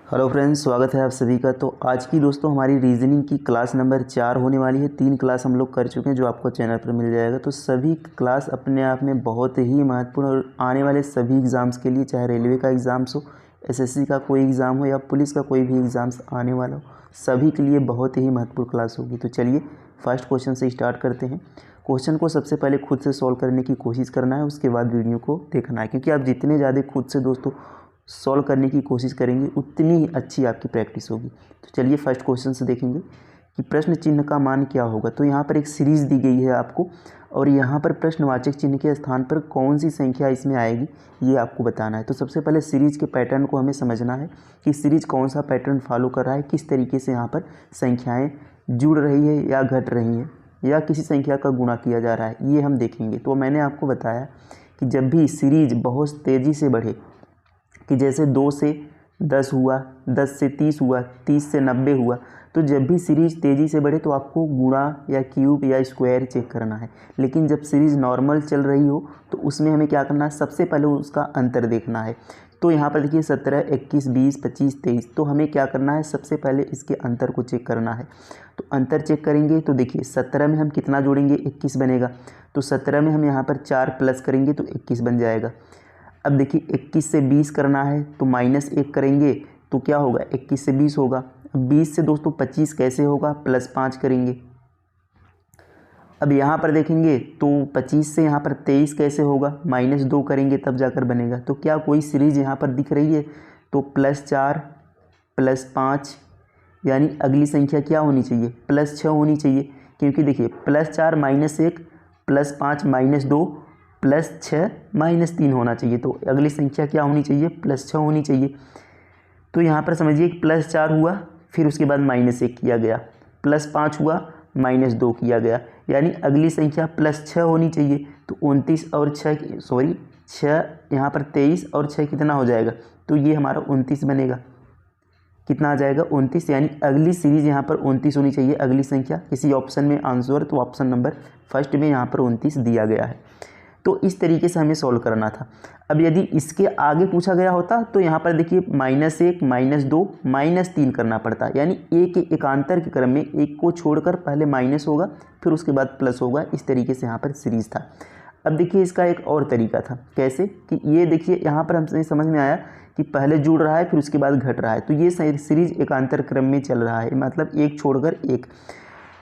Hello friends, स्वागत है आप सभी का। तो आज की दोस्तों हमारी रीजनिंग की क्लास नंबर 4 होने वाली है। 3 क्लास हम लोग कर चुके हैं जो आपको चैनल पर मिल जाएगा। तो सभी क्लास अपने आप में बहुत ही महत्वपूर्ण और आने वाले सभी एग्ज़ाम्स के लिए, चाहे रेलवे का एग्ज़ाम्स हो, एसएससी का कोई एग्ज़ाम हो या पुलिस का कोई भी एग्ज़ाम्स आने वाला हो, सभी के लिए बहुत ही महत्वपूर्ण क्लास होगी। तो चलिए फर्स्ट क्वेश्चन से स्टार्ट करते हैं। क्वेश्चन को सबसे पहले खुद से सॉल्व करने की कोशिश करना है, उसके बाद वीडियो को देखना है, क्योंकि आप जितने ज़्यादा खुद से दोस्तों सॉल्व करने की कोशिश करेंगे उतनी ही अच्छी आपकी प्रैक्टिस होगी। तो चलिए फर्स्ट क्वेश्चन से देखेंगे कि प्रश्न चिन्ह का मान क्या होगा। तो यहाँ पर एक सीरीज़ दी गई है आपको, और यहाँ पर प्रश्नवाचक चिन्ह के स्थान पर कौन सी संख्या इसमें आएगी ये आपको बताना है। तो सबसे पहले सीरीज़ के पैटर्न को हमें समझना है कि सीरीज़ कौन सा पैटर्न फॉलो कर रहा है, किस तरीके से यहाँ पर संख्याएँ जुड़ रही है या घट रही हैं, या किसी संख्या का गुणा किया जा रहा है, ये हम देखेंगे। तो मैंने आपको बताया कि जब भी सीरीज बहुत तेज़ी से बढ़े, कि जैसे 2 से 10 हुआ, 10 से 30 हुआ, 30 से 90 हुआ, तो जब भी सीरीज़ तेज़ी से बढ़े तो आपको गुणा या क्यूब या स्क्वायर चेक करना है। लेकिन जब सीरीज़ नॉर्मल चल रही हो तो उसमें हमें क्या करना है, सबसे पहले उसका अंतर देखना है। तो यहाँ पर देखिए 17, 21, 20, 25, 23, तो हमें क्या करना है, सबसे पहले इसके अंतर को चेक करना है। तो अंतर चेक करेंगे तो देखिए 17 में हम कितना जोड़ेंगे, 21 बनेगा। तो 17 में हम यहाँ पर 4 प्लस करेंगे तो 21 बन जाएगा। अब देखिए 21 से 20 करना है तो -1 करेंगे तो क्या होगा, 21 से 20 होगा। अब 20 से दोस्तों 25 कैसे होगा, +5 करेंगे। अब यहाँ पर देखेंगे तो 25 से यहाँ पर 23 कैसे होगा, -2 करेंगे तब जाकर बनेगा। तो क्या कोई सीरीज़ यहाँ पर दिख रही है, तो +4 +5, यानी अगली संख्या क्या होनी चाहिए, +6 होनी चाहिए। क्योंकि देखिए +4 -1 +5 -2 +6 -3 होना चाहिए। तो अगली संख्या क्या होनी चाहिए, +6 होनी चाहिए। तो यहाँ पर समझिए +4 हुआ, फिर उसके बाद -1 किया गया, +5 हुआ, -2 किया गया, यानी अगली संख्या +6 होनी चाहिए। तो 29 और 6 6 यहाँ पर 23 और 6 कितना हो जाएगा, तो ये हमारा 29 बनेगा। कितना आ जाएगा, 29, यानी अगली सीरीज़ यहाँ पर 29 होनी चाहिए। अगली संख्या किसी ऑप्शन में आंसर, तो ऑप्शन नंबर फर्स्ट में यहाँ पर 29 दिया गया है। तो इस तरीके से हमें सॉल्व करना था। अब यदि इसके आगे पूछा गया होता तो यहाँ पर देखिए -1 -2 -3 करना पड़ता, यानी एक एकांतर के क्रम में एक को छोड़कर पहले माइनस होगा फिर उसके बाद प्लस होगा। इस तरीके से यहाँ पर सीरीज़ था। अब देखिए इसका एक और तरीका था, कैसे कि ये देखिए यहाँ पर हमसे समझ में आया कि पहले जुड़ रहा है फिर उसके बाद घट रहा है, तो ये सीरीज़ एकांतर क्रम में चल रहा है, मतलब एक छोड़कर एक।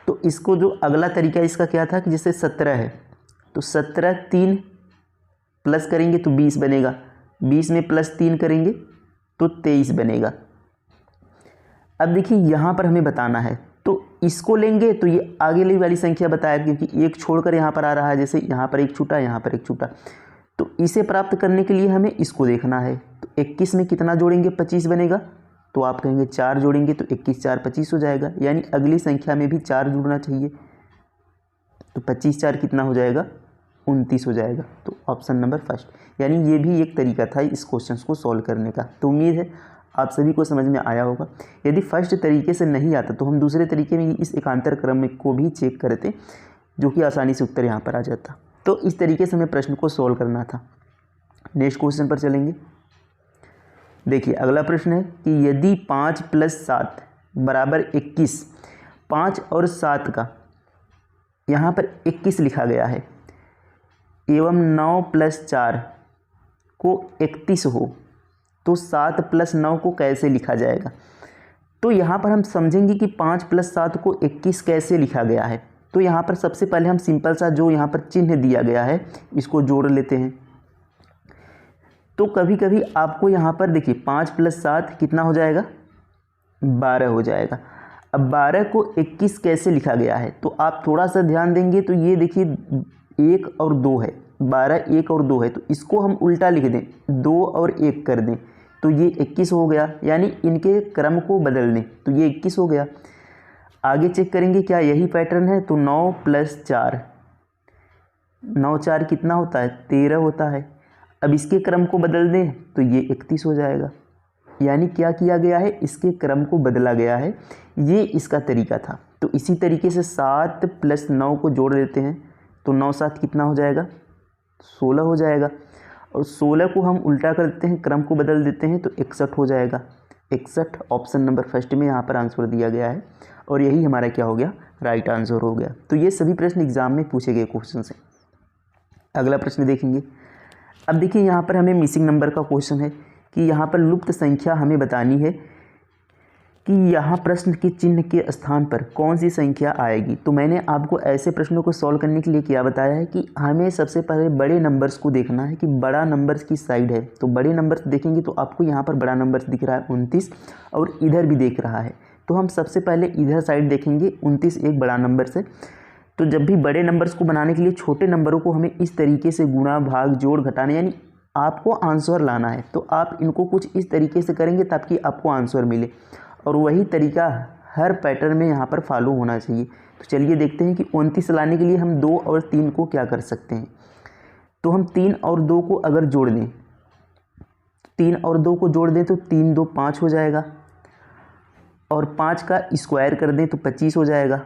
तो इसको जो अगला तरीका इसका क्या था कि जैसे 17 है तो 17 3 प्लस करेंगे तो 20 बनेगा, 20 में +3 करेंगे तो 23 बनेगा। अब देखिए यहाँ पर हमें बताना है, तो इसको लेंगे तो ये आगे वाली संख्या बताया, क्योंकि एक छोड़कर यहाँ पर आ रहा है, जैसे यहाँ पर एक छूटा यहाँ पर एक छूटा, तो इसे प्राप्त करने के लिए हमें इसको देखना है। तो 21 में कितना जोड़ेंगे, 25 बनेगा। तो आप कहेंगे 4 जोड़ेंगे तो 21 4 25 हो जाएगा, यानी अगली संख्या में भी 4 जुड़ना चाहिए। तो 25 4 कितना हो जाएगा, 29 हो जाएगा। तो ऑप्शन नंबर फर्स्ट, यानी ये भी एक तरीका था इस क्वेश्चन को सॉल्व करने का। तो उम्मीद है आप सभी को समझ में आया होगा। यदि फर्स्ट तरीके से नहीं आता तो हम दूसरे तरीके में इस एकांतर क्रम को भी चेक करते, जो कि आसानी से उत्तर यहाँ पर आ जाता। तो इस तरीके से हमें प्रश्न को सॉल्व करना था। नेक्स्ट क्वेश्चन पर चलेंगे। देखिए अगला प्रश्न है कि यदि 5 + 7 = 21, 5 और 7 का यहाँ पर 21 लिखा गया है, एवं 9 + 4 को 31 हो, तो 7 + 9 को कैसे लिखा जाएगा। तो यहाँ पर हम समझेंगे कि 5 + 7 को 21 कैसे लिखा गया है। तो यहाँ पर सबसे पहले हम सिंपल सा जो यहाँ पर चिन्ह दिया गया है इसको जोड़ लेते हैं। तो कभी कभी आपको यहाँ पर देखिए 5 + 7 कितना हो जाएगा, 12 हो जाएगा। अब 12 को 21 कैसे लिखा गया है, तो आप थोड़ा सा ध्यान देंगे तो ये देखिए 1 और 2 है, 12 1 और 2 है, तो इसको हम उल्टा लिख दें, 2 और 1 कर दें तो ये 21 हो गया, यानी इनके क्रम को बदल दें तो ये 21 हो गया। आगे चेक करेंगे क्या यही पैटर्न है, तो 9 + 4, 9 4 कितना होता है, 13 होता है। अब इसके क्रम को बदल दें तो ये 31 हो जाएगा, यानी क्या किया गया है, इसके क्रम को बदला गया है। ये इसका तरीका था। तो इसी तरीके से 7 + 9 को जोड़ देते हैं तो 9 7 कितना हो जाएगा, 16 हो जाएगा। और 16 को हम उल्टा कर देते हैं, क्रम को बदल देते हैं तो 61 हो जाएगा। 61 ऑप्शन नंबर फर्स्ट में यहाँ पर आंसर दिया गया है और यही हमारा क्या हो गया, राइट आंसर हो गया। तो ये सभी प्रश्न एग्जाम में पूछे गए क्वेश्चन हैं। अगला प्रश्न देखेंगे। अब देखिए यहाँ पर हमें मिसिंग नंबर का क्वेश्चन है कि यहाँ पर लुप्त संख्या हमें बतानी है कि यहाँ प्रश्न के चिन्ह के स्थान पर कौन सी संख्या आएगी। तो मैंने आपको ऐसे प्रश्नों को सॉल्व करने के लिए क्या बताया है कि हमें सबसे पहले बड़े नंबर्स को देखना है कि बड़ा नंबर्स की साइड है। तो बड़े नंबर्स देखेंगे तो आपको यहाँ पर बड़ा नंबर्स दिख रहा है 29 और इधर भी देख रहा है। तो हम सबसे पहले इधर साइड देखेंगे, 29 एक बड़ा नंबर से। तो जब भी बड़े नंबर्स को बनाने के लिए छोटे नंबरों को हमें इस तरीके से गुणा भाग जोड़ घटाने यानी आपको आंसर लाना है। तो आप इनको कुछ इस तरीके से करेंगे ताकि आपको आंसर मिले और वही तरीका हर पैटर्न में यहाँ पर फॉलो होना चाहिए। तो चलिए देखते हैं कि 29 लाने के लिए हम 2 और 3 को क्या कर सकते हैं। तो हम 3 और 2 को अगर जोड़ दें, 3 और 2 को जोड़ दें तो 3 2 5 हो जाएगा और 5 का स्क्वायर कर दें तो 25 हो जाएगा।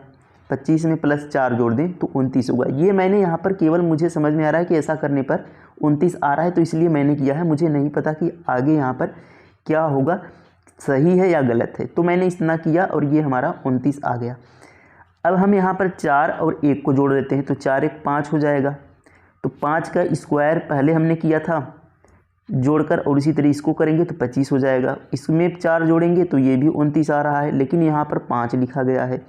25 में प्लस 4 जोड़ दें तो 29 होगा। ये मैंने यहाँ पर केवल मुझे समझ में आ रहा है कि ऐसा करने पर 29 आ रहा है तो इसलिए मैंने किया है। मुझे नहीं पता कि आगे यहाँ पर क्या होगा, सही है या गलत है। तो मैंने इतना किया और ये हमारा 29 आ गया। अब हम यहाँ पर 4 और 1 को जोड़ देते हैं तो 4 1 5 हो जाएगा। तो 5 का स्क्वायर पहले हमने किया था जोड़कर और इसी तरह इसको करेंगे तो 25 हो जाएगा। इसमें 4 जोड़ेंगे तो ये भी 29 आ रहा है, लेकिन यहाँ पर 5 लिखा गया है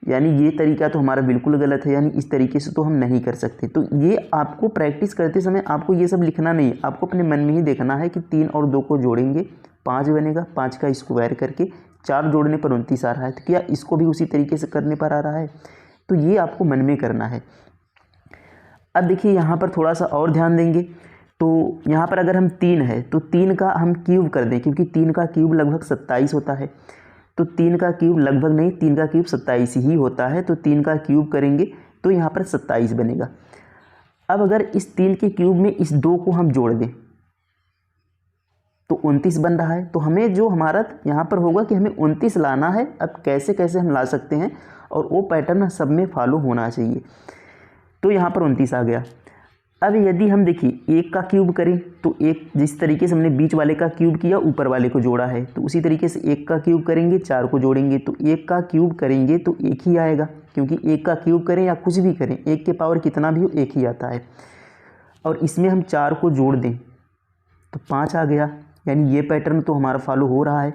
यानी ये तरीका तो हमारा बिल्कुल गलत है। यानी इस तरीके से तो हम नहीं कर सकते। तो ये आपको प्रैक्टिस करते समय आपको ये सब लिखना नहीं, आपको अपने मन में ही देखना है कि 3 और 2 को जोड़ेंगे 5 बनेगा, 5 का स्क्वायर करके 4 जोड़ने पर 29 आ रहा है। तो क्या इसको भी उसी तरीके से करने पर आ रहा है? तो ये आपको मन में करना है। अब देखिए यहाँ पर थोड़ा सा और ध्यान देंगे। तो यहाँ पर अगर हम 3 है तो 3 का हम क्यूब कर दें, क्योंकि 3 का क्यूब लगभग 27 होता है। तो 3 का क्यूब लगभग नहीं, 3 का क्यूब 27 ही होता है। तो 3 का क्यूब करेंगे तो यहाँ पर 27 बनेगा। अब अगर इस 3 के क्यूब में इस 2 को हम जोड़ दें तो 29 बन रहा है। तो हमें जो हमारा यहाँ पर होगा कि हमें 29 लाना है। अब कैसे कैसे हम ला सकते हैं और वो पैटर्न सब में फॉलो होना चाहिए। तो यहाँ पर 29 आ गया। अब यदि हम देखिए 1 का क्यूब करें तो एक जिस तरीके से हमने बीच वाले का क्यूब किया ऊपर वाले को जोड़ा है, तो उसी तरीके से 1 का क्यूब करेंगे 4 को जोड़ेंगे तो 1 का क्यूब करेंगे तो 1 ही आएगा, क्योंकि 1 का क्यूब करें या कुछ भी करें 1 के पावर कितना भी हो 1 ही आता है। और इसमें हम 4 को जोड़ दें तो 5 आ गया। यानी ये पैटर्न तो हमारा फॉलो हो रहा है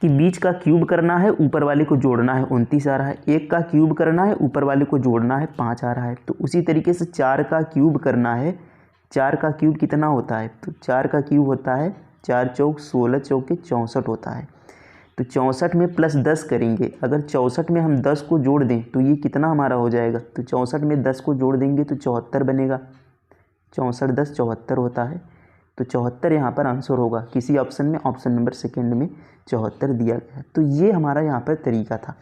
कि बीच का क्यूब करना है ऊपर वाले को जोड़ना है 29 आ रहा है, 1 का क्यूब करना है ऊपर वाले को जोड़ना है 5 आ रहा है। तो उसी तरीके से 4 का क्यूब करना है, 4 का क्यूब कितना होता है? तो 4 का क्यूब होता है 4 चौक 16 चौके 64 होता है। तो 64 में प्लस 10 करेंगे। अगर 64 में हम 10 को जोड़ दें तो ये कितना हमारा हो जाएगा? तो 64 में 10 को जोड़ देंगे तो 74 बनेगा। 64 10 74 होता है। तो 74 यहाँ पर आंसर होगा। किसी ऑप्शन में ऑप्शन नंबर सेकंड में 74 दिया गया। तो ये हमारा यहाँ पर तरीका था।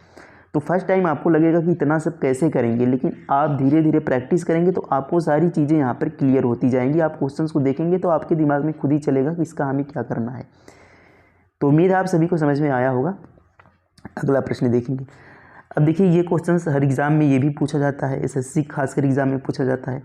तो फर्स्ट टाइम आपको लगेगा कि इतना सब कैसे करेंगे, लेकिन आप धीरे धीरे प्रैक्टिस करेंगे तो आपको सारी चीज़ें यहाँ पर क्लियर होती जाएंगी। आप क्वेश्चंस को देखेंगे तो आपके दिमाग में खुद ही चलेगा कि इसका हमें क्या करना है। तो उम्मीद है आप सभी को समझ में आया होगा। अगला प्रश्न देखेंगे। अब देखिए ये क्वेश्चन हर एग्ज़ाम में ये भी पूछा जाता है, SSC खासकर एग्ज़ाम में पूछा जाता है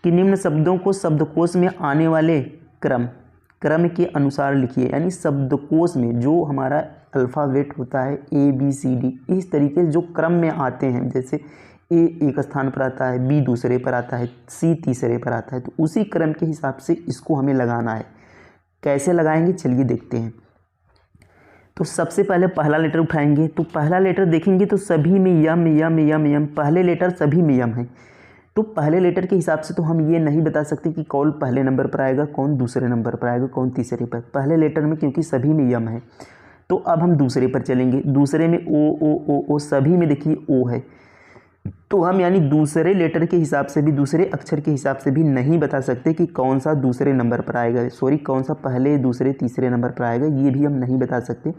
कि निम्न शब्दों को शब्दकोश में आने वाले क्रम के अनुसार लिखिए। यानी शब्दकोश में जो हमारा अल्फ़ाबेट होता है ABCD, इस तरीके से जो क्रम में आते हैं, जैसे A एक स्थान पर आता है, B दूसरे पर आता है, C तीसरे पर आता है, तो उसी क्रम के हिसाब से इसको हमें लगाना है। कैसे लगाएंगे चलिए देखते हैं। तो सबसे पहले पहला लेटर उठाएंगे तो पहला लेटर देखेंगे तो सभी में यम यम यम यम, पहले लेटर सभी में यम है। तो पहले लेटर के हिसाब से तो हम ये नहीं बता सकते कि कौन पहले नंबर पर आएगा, कौन दूसरे नंबर पर आएगा, कौन तीसरे पर। पहले लेटर में क्योंकि सभी में यम है तो अब हम दूसरे पर चलेंगे। दूसरे में ओ, सभी में देखिए ओ है। तो हम यानी दूसरे लेटर के हिसाब से भी, दूसरे अक्षर के हिसाब से भी नहीं बता सकते कि कौन सा दूसरे नंबर पर आएगा, कौन सा पहले दूसरे तीसरे नंबर पर आएगा, ये भी हम नहीं बता सकते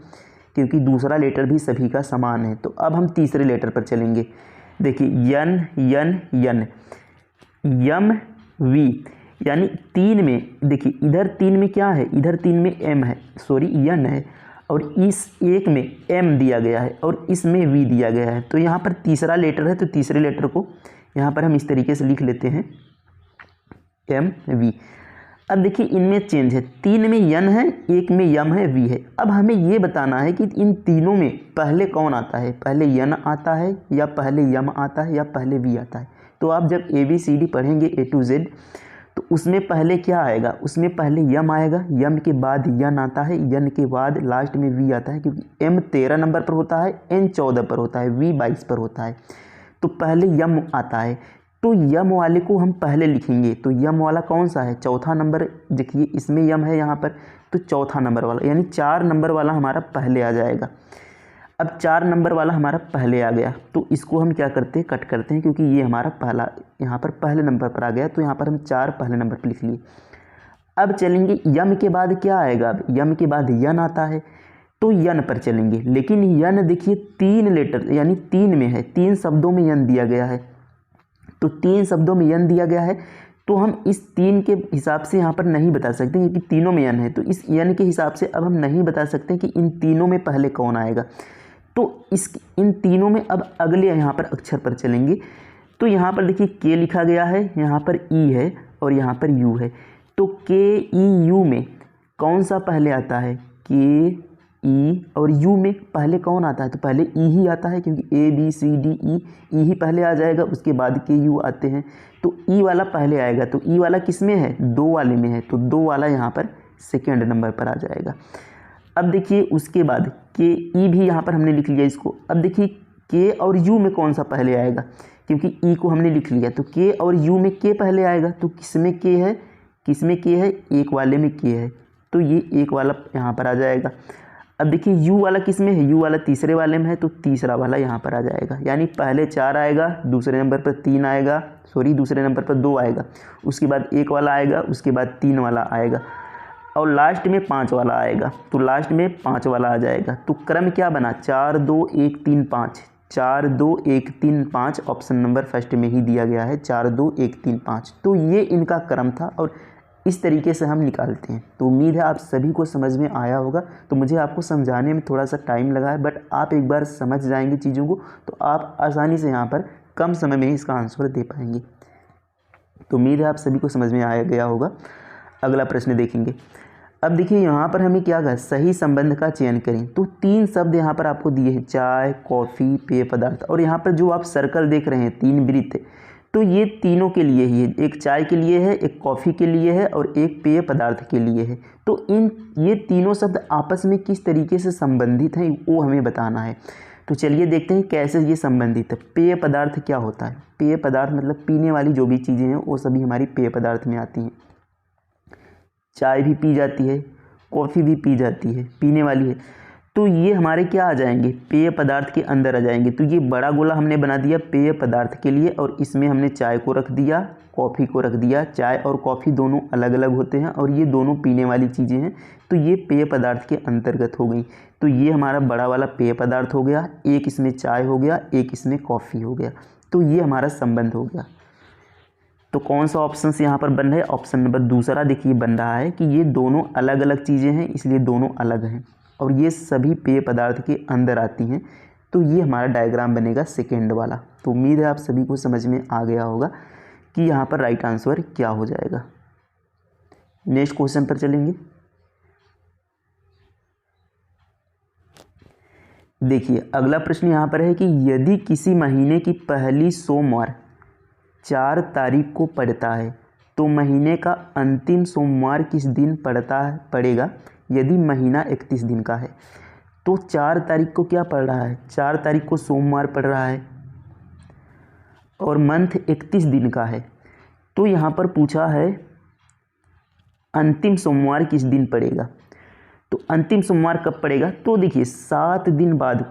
क्योंकि दूसरा लेटर भी सभी का समान है। तो अब हम तीसरे लेटर पर चलेंगे। देखिए यन यन यन, यम वी, यानी 3 में देखिए इधर 3 में क्या है, इधर 3 में एम है, यन है, और इस एक में एम दिया गया है और इसमें वी दिया गया है। तो यहाँ पर तीसरा लेटर है तो तीसरे लेटर को यहाँ पर हम इस तरीके से लिख लेते हैं एम वी। अब देखिए इनमें चेंज है, 3 में यन है, 1 में यम है, वी है। अब हमें ये बताना है कि इन तीनों में पहले कौन आता है, पहले यन आता है या पहले यम आता है या पहले वी आता है। तो आप जब ABCD पढ़ेंगे A to Z तो उसमें पहले क्या आएगा, उसमें पहले यम आएगा, यम के बाद यन आता है, यन के बाद लास्ट में वी आता है, क्योंकि M 13 नंबर पर होता है, N 14 पर होता है, V 22 पर होता है। तो पहले यम आता है, तो यम वाले को हम पहले लिखेंगे। तो यम वाला कौन सा है, चौथा नंबर। देखिए इसमें यम है यहाँ पर, तो चौथा नंबर वाला यानी 4 नंबर वाला हमारा पहले आ जाएगा। अब 4 नंबर वाला हमारा पहले आ गया, तो इसको हम क्या करते हैं, कट करते हैं, क्योंकि ये हमारा पहला यहाँ पर पहले नंबर पर आ गया, तो यहाँ पर हम 4 पहले नंबर पर लिख लिए। अब चलेंगे यम के बाद क्या आएगा, अब यम के बाद यन आता है, तो यन पर चलेंगे। लेकिन यन देखिए 3 लेटर यानी 3 में है, 3 शब्दों में यन दिया गया है, तो 3 शब्दों में यन दिया गया है, तो हम इस 3 के हिसाब से यहाँ पर नहीं बता सकते, क्योंकि तीनों में यन है। तो इस यन के हिसाब से अब हम नहीं बता सकते कि इन तीनों में पहले कौन आएगा। तो इन तीनों में अब अगले यहाँ पर अक्षर पर चलेंगे। तो यहाँ पर देखिए के लिखा गया है, यहाँ पर ई है और यहाँ पर यू है। तो के ई यू में कौन सा पहले आता है, के ई और यू में पहले कौन आता है, तो पहले ई ही आता है, क्योंकि ABCD ई ही पहले आ जाएगा, उसके बाद के यू आते हैं। तो ई वाला पहले आएगा, तो ई वाला किस में है, 2 वाले में है, तो 2 वाला यहाँ पर सेकेंड नंबर पर आ जाएगा। अब देखिए उसके बाद के ई भी यहाँ पर हमने लिख लिया इसको। अब देखिए के और यू में कौन सा पहले आएगा, क्योंकि ई को हमने लिख लिया, तो के और यू में के पहले आएगा। तो किस में के है, किस में के है, एक वाले में के है, तो ये एक वाला यहाँ पर आ जाएगा। अब देखिए यू वाला किस में है, यू वाला तीसरे वाले में है, तो तीसरा वाला यहाँ पर आ जाएगा। यानी पहले 4 आएगा, दूसरे नंबर पर 3 आएगा, दूसरे नंबर पर 2 आएगा, उसके बाद 1 वाला आएगा, उसके बाद 3 वाला आएगा और लास्ट में 5 वाला आएगा। तो लास्ट में 5 वाला आ जाएगा। तो क्रम क्या बना, 4 2 1 3 5, 4 2 1 3 5 ऑप्शन नंबर फर्स्ट में ही दिया गया है, 4 2 1 3 5। तो ये इनका क्रम था और इस तरीके से हम निकालते हैं। तो उम्मीद है आप सभी को समझ में आया होगा। तो मुझे आपको समझाने में थोड़ा सा टाइम लगा है, बट आप एक बार समझ जाएंगे चीज़ों को तो आप आसानी से यहाँ पर कम समय में ही इसका आंसर दे पाएंगे। तो उम्मीद है आप सभी को समझ में आया गया होगा। अगला प्रश्न देखेंगे। अब देखिए यहाँ पर हमें क्या कहा, सही संबंध का चयन करें। तो 3 शब्द यहाँ पर आपको दिए हैं, चाय, कॉफ़ी, पेय पदार्थ। और यहाँ पर जो आप सर्कल देख रहे हैं 3 वृत्त, तो ये तीनों के लिए ही है, एक चाय के लिए है, एक कॉफ़ी के लिए है और एक पेय पदार्थ के लिए है। तो ये तीनों शब्द आपस में किस तरीके से संबंधित हैं वो हमें बताना है। तो चलिए देखते हैं कैसे ये संबंधित है। पेय पदार्थ क्या होता है, पेय पदार्थ मतलब पीने वाली जो भी चीज़ें हैं वो सभी हमारी पेय पदार्थ में आती हैं। चाय भी पी जाती है, कॉफ़ी भी पी जाती है, पीने वाली है, तो ये हमारे क्या आ जाएंगे, पेय पदार्थ के अंदर आ जाएंगे। तो ये बड़ा गोला हमने बना दिया पेय पदार्थ के लिए और इसमें हमने चाय को रख दिया, कॉफ़ी को रख दिया। चाय और कॉफ़ी दोनों अलग अलग होते हैं और ये दोनों पीने वाली चीज़ें हैं, तो ये पेय पदार्थ के अंतर्गत हो गई। तो ये हमारा बड़ा वाला पेय पदार्थ हो गया, एक इसमें चाय हो गया, एक इसमें कॉफ़ी हो गया। तो ये हमारा संबंध हो गया। तो कौन सा ऑप्शन यहाँ पर बन रहा है, ऑप्शन नंबर दूसरा देखिए बन रहा है कि ये दोनों अलग अलग चीज़ें हैं, इसलिए दोनों अलग हैं और ये सभी पेय पदार्थ के अंदर आती हैं। तो ये हमारा डायग्राम बनेगा सेकेंड वाला। तो उम्मीद है आप सभी को समझ में आ गया होगा कि यहाँ पर राइट आंसर क्या हो जाएगा। नेक्स्ट क्वेश्चन पर चलेंगे। देखिए अगला प्रश्न यहाँ पर है कि यदि किसी महीने की पहली सोमवार 4 तारीख को पड़ता है तो महीने का अंतिम सोमवार किस दिन पड़ेगा यदि महीना 31 दिन का है। तो 4 तारीख को क्या पड़ रहा है, 4 तारीख को सोमवार पड़ रहा है और मंथ 31 दिन का है। तो यहाँ पर पूछा है अंतिम सोमवार किस दिन पड़ेगा। तो अंतिम सोमवार कब पड़ेगा, तो देखिए 7 दिन बाद,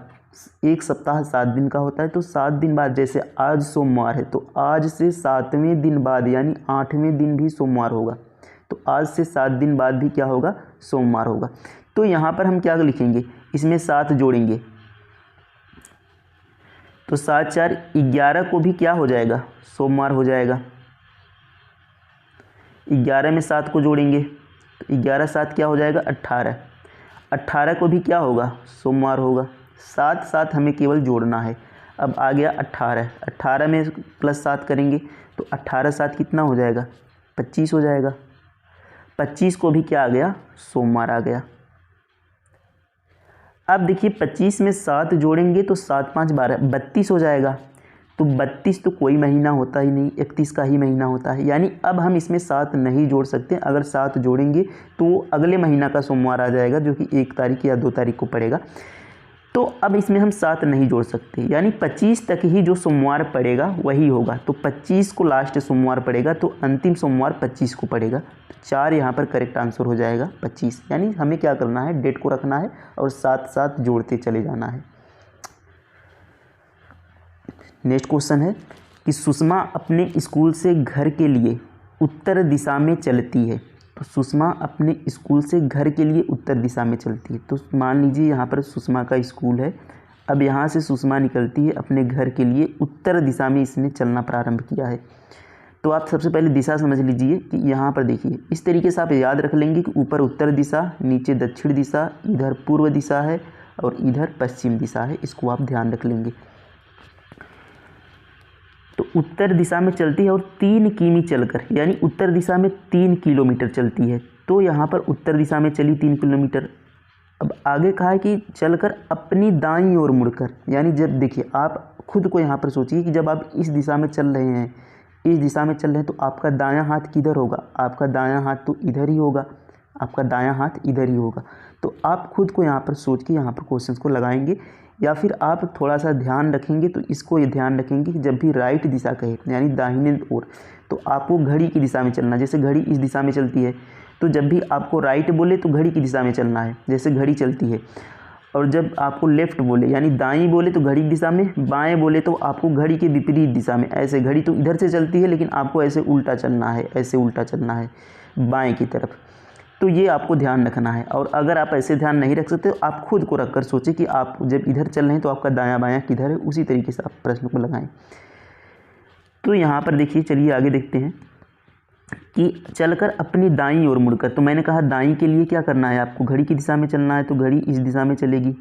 एक सप्ताह 7 दिन का होता है, तो 7 दिन बाद, जैसे आज सोमवार है तो आज से 7वें दिन बाद यानी 8वें दिन भी सोमवार होगा। तो आज से 7 दिन बाद भी क्या होगा, सोमवार होगा। तो यहाँ पर हम क्या लिखेंगे, इसमें 7 जोड़ेंगे तो 7 4 11 को भी क्या हो जाएगा, सोमवार हो जाएगा। 11 में 7 को जोड़ेंगे तो 11 7 क्या हो जाएगा, 18। 18 को भी क्या होगा, सोमवार होगा। 7 7 हमें केवल जोड़ना है। अब आ गया 18, 18 में +7 करेंगे तो 18 7 कितना हो जाएगा, 25 हो जाएगा। 25 को भी क्या आ गया, सोमवार आ गया। अब देखिए 25 में 7 जोड़ेंगे तो 7 5 12 32 हो जाएगा। तो 32 तो कोई महीना होता ही नहीं, 31 का ही महीना होता है। यानी अब हम इसमें 7 नहीं जोड़ सकते। अगर 7 जोड़ेंगे तो अगले महीना का सोमवार आ जाएगा, जो कि 1 तारीख या 2 तारीख को पड़ेगा। तो अब इसमें हम 7 नहीं जोड़ सकते, यानी 25 तक ही जो सोमवार पड़ेगा वही होगा। तो 25 को लास्ट सोमवार पड़ेगा, तो अंतिम सोमवार 25 को पड़ेगा। तो 4 यहाँ पर करेक्ट आंसर हो जाएगा 25। यानी हमें क्या करना है, डेट को रखना है और साथ साथ जोड़ते चले जाना है। नेक्स्ट क्वेश्चन है कि सुषमा अपने स्कूल से घर के लिए उत्तर दिशा में चलती है। तो सुषमा अपने स्कूल से घर के लिए उत्तर दिशा में चलती है। तो मान लीजिए यहाँ पर सुषमा का स्कूल है। अब यहाँ से सुषमा निकलती है अपने घर के लिए उत्तर दिशा में, इसने चलना प्रारंभ किया है। तो आप सबसे पहले दिशा समझ लीजिए कि यहाँ पर देखिए इस तरीके से आप याद रख लेंगे कि ऊपर उत्तर दिशा, नीचे दक्षिण दिशा, इधर पूर्व दिशा है और इधर पश्चिम दिशा है। इसको आप ध्यान रख लेंगे। तो उत्तर दिशा में चलती है और 3 किमी चलकर, यानी उत्तर दिशा में 3 किलोमीटर चलती है। तो यहाँ पर उत्तर दिशा में चली 3 किलोमीटर। अब आगे कहा है कि चलकर अपनी दाईं ओर मुड़कर, यानी जब देखिए आप खुद को यहाँ पर सोचिए कि जब आप इस दिशा में चल रहे हैं, इस दिशा में चल रहे हैं, तो आपका दायां हाथ किधर होगा, आपका दायां हाथ तो इधर ही होगा, आपका दायां हाथ इधर ही होगा। तो आप खुद को यहाँ पर सोच के यहाँ पर क्वेश्चन को लगाएंगे, या फिर आप थोड़ा सा ध्यान रखेंगे। तो इसको ये ध्यान रखेंगे कि जब भी राइट दिशा कहे, यानी दाहिने ओर, तो आपको घड़ी की दिशा में चलना। जैसे घड़ी इस दिशा में चलती है, तो जब भी आपको राइट बोले तो घड़ी की दिशा में चलना है, जैसे घड़ी चलती है। और जब आपको लेफ़्ट बोले, यानी दाईं बोले तो घड़ी की दिशा में, बाएं बोले तो आपको घड़ी के विपरीत दिशा में। ऐसे घड़ी तो इधर से चलती है, लेकिन आपको ऐसे उल्टा चलना है, ऐसे उल्टा चलना है बाएं की तरफ। तो ये आपको ध्यान रखना है। और अगर आप ऐसे ध्यान नहीं रख सकते तो आप खुद को रख कर सोचें कि आप जब इधर चल रहे हैं तो आपका दायां बायां किधर है, उसी तरीके से आप प्रश्न को लगाएं। तो यहाँ पर देखिए, चलिए आगे देखते हैं कि चलकर अपनी दाईं ओर मुड़कर। तो मैंने कहा दाईं के लिए क्या करना है, आपको घड़ी की दिशा में चलना है। तो घड़ी इस दिशा में चलेगी,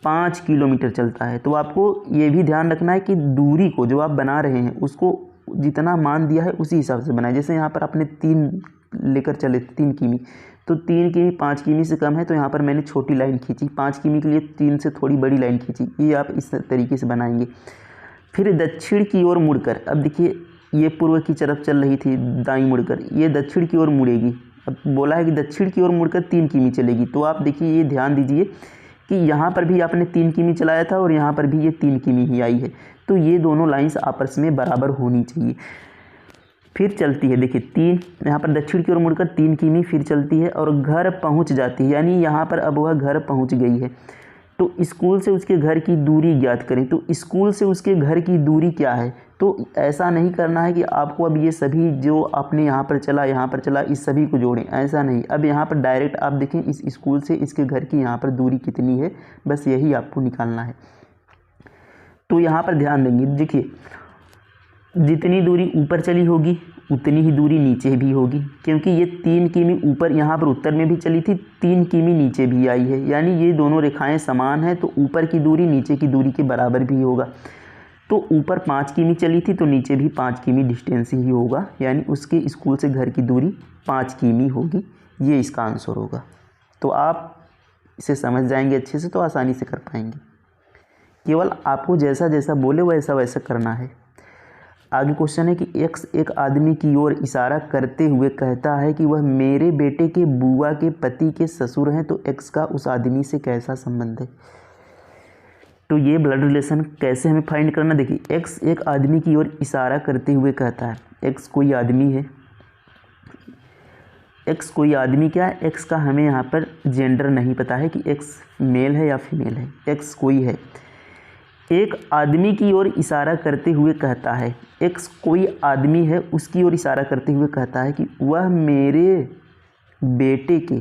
5 किलोमीटर चलता है। तो आपको ये भी ध्यान रखना है कि दूरी को जो आप बना रहे हैं उसको जितना मान दिया है उसी हिसाब से बनाए। जैसे यहाँ पर आपने 3 लेकर चले, 3 किमी, तो 3 किमी 5 किमी से कम है, तो यहाँ पर मैंने छोटी लाइन खींची। 5 किमी के लिए 3 से थोड़ी बड़ी लाइन खींची। ये आप इस तरीके से बनाएंगे। फिर दक्षिण की ओर मुड़कर, अब देखिए ये पूर्व की तरफ चल रही थी दाईं मुड़कर, ये दक्षिण की ओर मुड़ेगी। अब बोला है कि दक्षिण की ओर मुड़कर 3 किमी चलेगी। तो आप देखिए ये ध्यान दीजिए कि यहाँ पर भी आपने 3 किमी चलाया था और यहाँ पर भी ये 3 किमी ही आई है। तो ये दोनों लाइंस आपस में बराबर होनी चाहिए। फिर चलती है, देखिए 3, यहाँ पर दक्षिण की ओर मुड़कर 3 किमी फिर चलती है और घर पहुँच जाती है। यानी यहाँ पर अब वह घर पहुँच गई है। तो स्कूल से उसके घर की दूरी ज्ञात करें। तो स्कूल से उसके घर की दूरी क्या है, तो ऐसा नहीं करना है कि आपको अब ये सभी जो आपने यहाँ पर चला इस सभी को जोड़ें, ऐसा नहीं। अब यहाँ पर डायरेक्ट आप देखें इस स्कूल से इसके घर की यहाँ पर दूरी कितनी है, बस यही आपको निकालना है। तो यहाँ पर ध्यान देंगे, देखिए जितनी दूरी ऊपर चली होगी उतनी ही दूरी नीचे भी होगी, क्योंकि ये 3 किमी ऊपर यहाँ पर उत्तर में भी चली थी, 3 किमी नीचे भी आई है। यानी ये दोनों रेखाएं समान हैं, तो ऊपर की दूरी नीचे की दूरी के बराबर भी होगा। तो ऊपर 5 किमी चली थी तो नीचे भी 5 किमी डिस्टेंस ही होगा, यानी उसके स्कूल से घर की दूरी 5 किमी होगी। ये इसका आंसर होगा। तो आप इसे समझ जाएंगे अच्छे से तो आसानी से कर पाएंगे। केवल आपको जैसा जैसा बोले वैसा वैसा करना है। आगे क्वेश्चन है कि एक्स एक आदमी की ओर इशारा करते हुए कहता है कि वह मेरे बेटे के बुआ के पति के ससुर हैं। तो एक्स का उस आदमी से कैसा संबंध है। तो ये ब्लड रिलेशन कैसे हमें फाइंड करना, देखिए एक्स एक आदमी की ओर इशारा करते हुए कहता है। एक्स कोई आदमी है, एक्स कोई आदमी क्या है, एक्स का हमें यहाँ पर जेंडर नहीं पता है कि एक्स मेल है या फीमेल है। एक्स कोई है, एक आदमी की ओर इशारा करते हुए कहता है। एक्स कोई आदमी है, उसकी ओर इशारा करते हुए कहता है कि वह मेरे बेटे के,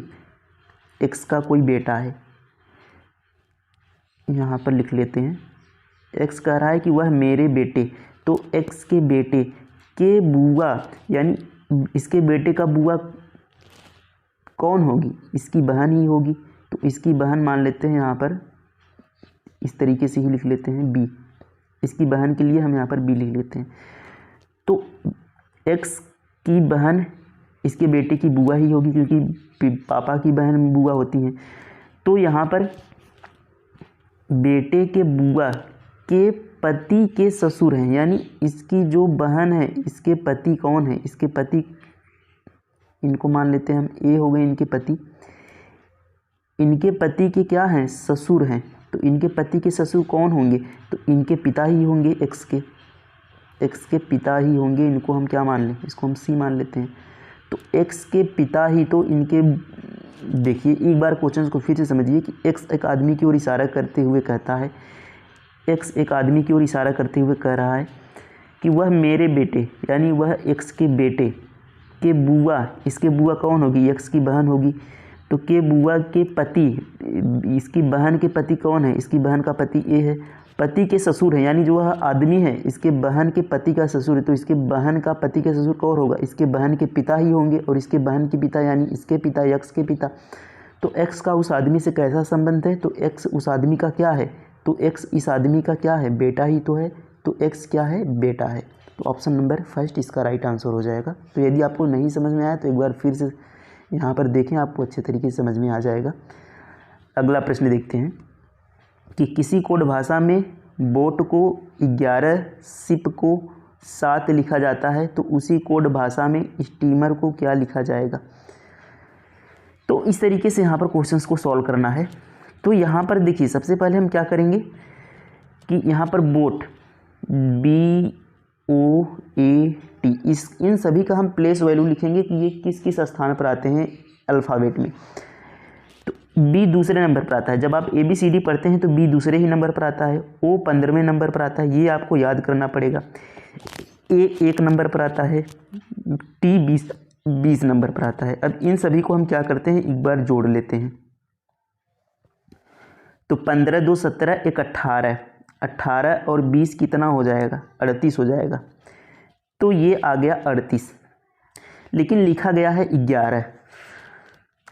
एक्स का कोई बेटा है, यहाँ पर लिख लेते हैं। एक्स कह रहा है कि वह मेरे बेटे, तो एक्स के बेटे के बुआ, यानी इसके बेटे का बुआ कौन होगी, इसकी बहन ही होगी। तो इसकी बहन मान लेते हैं, यहाँ पर इस तरीके से ही लिख लेते हैं बी। इसकी बहन के लिए हम यहाँ पर बी लिख लेते हैं। तो एक्स की बहन इसके बेटे की बुआ ही होगी, क्योंकि पापा की बहन बुआ होती हैं। तो यहाँ पर बेटे के बुआ के पति के ससुर हैं, यानी इसकी जो बहन है इसके पति कौन है, इसके पति, इनको मान लेते हैं हम ए हो गए इनके पति। इनके पति के क्या हैं, ससुर हैं। तो इनके पति के ससुर कौन होंगे, तो इनके पिता ही होंगे, एक्स के पिता ही होंगे। इनको हम क्या मान लें, इसको हम सी मान लेते हैं। तो एक्स के पिता ही, तो इनके, देखिए एक बार क्वेश्चन को फिर से समझिए कि एक्स एक आदमी की ओर इशारा करते हुए कहता है, एक्स एक आदमी की ओर इशारा करते हुए कह रहा है कि वह मेरे बेटे, यानी वह एक्स के बेटे के बुआ, इसके बुआ कौन होगी, एक्स की बहन होगी। तो के बुआ के पति, इसकी बहन के पति कौन है, इसकी बहन का पति ए है, पति के ससुर है, यानी जो वह आदमी है इसके बहन के पति का ससुर है। तो इसके बहन का पति का ससुर कौन होगा, इसके बहन के पिता ही होंगे, और इसके बहन के पिता यानी इसके पिता, एक्स के पिता। तो एक्स का उस आदमी से कैसा संबंध है, तो एक्स उस आदमी का क्या है, तो एक्स इस आदमी का क्या है, बेटा ही तो है। तो एक्स क्या है, बेटा है। तो ऑप्शन नंबर फर्स्ट इसका राइट आंसर हो जाएगा। तो यदि आपको नहीं समझ में आया तो एक बार फिर से यहाँ पर देखें, आपको अच्छे तरीके से समझ में आ जाएगा। अगला प्रश्न देखते हैं कि किसी कोड भाषा में बोट को 11, शिप को 7 लिखा जाता है, तो उसी कोड भाषा में स्टीमर को क्या लिखा जाएगा। तो इस तरीके से यहाँ पर क्वेश्चंस को सॉल्व करना है। तो यहाँ पर देखिए सबसे पहले हम क्या करेंगे कि यहाँ पर बोट BOAT, इन सभी का हम प्लेस वैल्यू लिखेंगे कि ये किस किस स्थान पर आते हैं अल्फ़ाबेट में। तो बी दूसरे नंबर पर आता है, जब आप ABCD पढ़ते हैं तो बी दूसरे ही नंबर पर आता है, O 15वें नंबर पर आता है, ये आपको याद करना पड़ेगा। A 1 नंबर पर आता है, T 20 नंबर पर आता है। अब इन सभी को हम क्या करते हैं, एक बार जोड़ लेते हैं। तो 15 2 17 1 18, 18 और 20 कितना हो जाएगा, 38 हो जाएगा। तो ये आ गया 38, लेकिन लिखा गया है 11।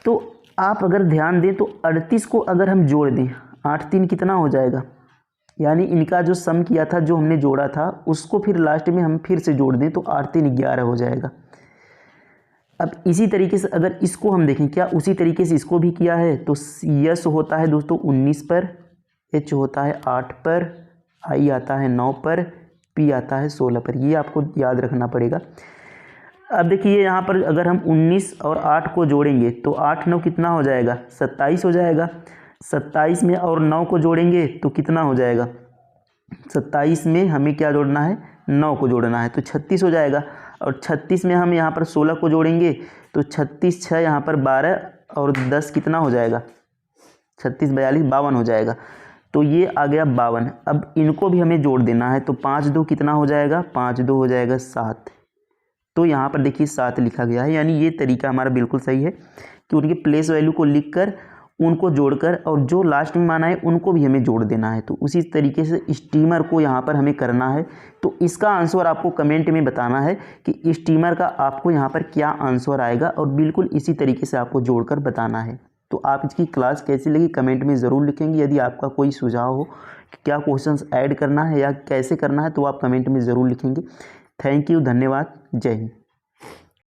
तो आप अगर ध्यान दें तो 38 को अगर हम जोड़ दें, 8 3 कितना हो जाएगा, यानी इनका जो सम किया था, जो हमने जोड़ा था, उसको फिर लास्ट में हम फिर से जोड़ दें तो 8 3 11 हो जाएगा। अब इसी तरीके से अगर इसको हम देखें, क्या उसी तरीके से इसको भी किया है। तो यस होता है दोस्तों 19 पर, एच होता है 8 पर, आई आता है 9 पर, पी आता है 16 पर। ये आपको याद रखना पड़ेगा। अब देखिए यहाँ पर अगर हम 19 और 8 को जोड़ेंगे तो 8 9 कितना हो जाएगा, 27 हो जाएगा। 27 में और 9 को जोड़ेंगे तो कितना हो जाएगा, 27 में हमें क्या जोड़ना है, 9 को जोड़ना है, तो 36 हो जाएगा। और 36 में हम यहाँ पर 16 को जोड़ेंगे तो 36 6 यहाँ पर 12 और 10 कितना हो जाएगा, 36 42 52 हो जाएगा। तो ये आ गया 52। अब इनको भी हमें जोड़ देना है, तो 5 2 कितना हो जाएगा, 5 2 हो जाएगा 7। तो यहाँ पर देखिए 7 लिखा गया है, यानी ये तरीका हमारा बिल्कुल सही है कि उनके प्लेस वैल्यू को लिखकर उनको जोड़कर और जो लास्ट में माना है उनको भी हमें जोड़ देना है। तो उसी तरीके से स्टीमर को यहाँ पर हमें करना है। तो इसका आंसर आपको कमेंट में बताना है कि स्टीमर का आपको यहाँ पर क्या आंसर आएगा, और बिल्कुल इसी तरीके से आपको जोड़कर बताना है। तो आप इसकी क्लास कैसी लगी कमेंट में ज़रूर लिखेंगे। यदि आपका कोई सुझाव हो कि क्या क्वेश्चंस ऐड करना है या कैसे करना है तो आप कमेंट में ज़रूर लिखेंगे। थैंक यू, धन्यवाद, जय हिंद।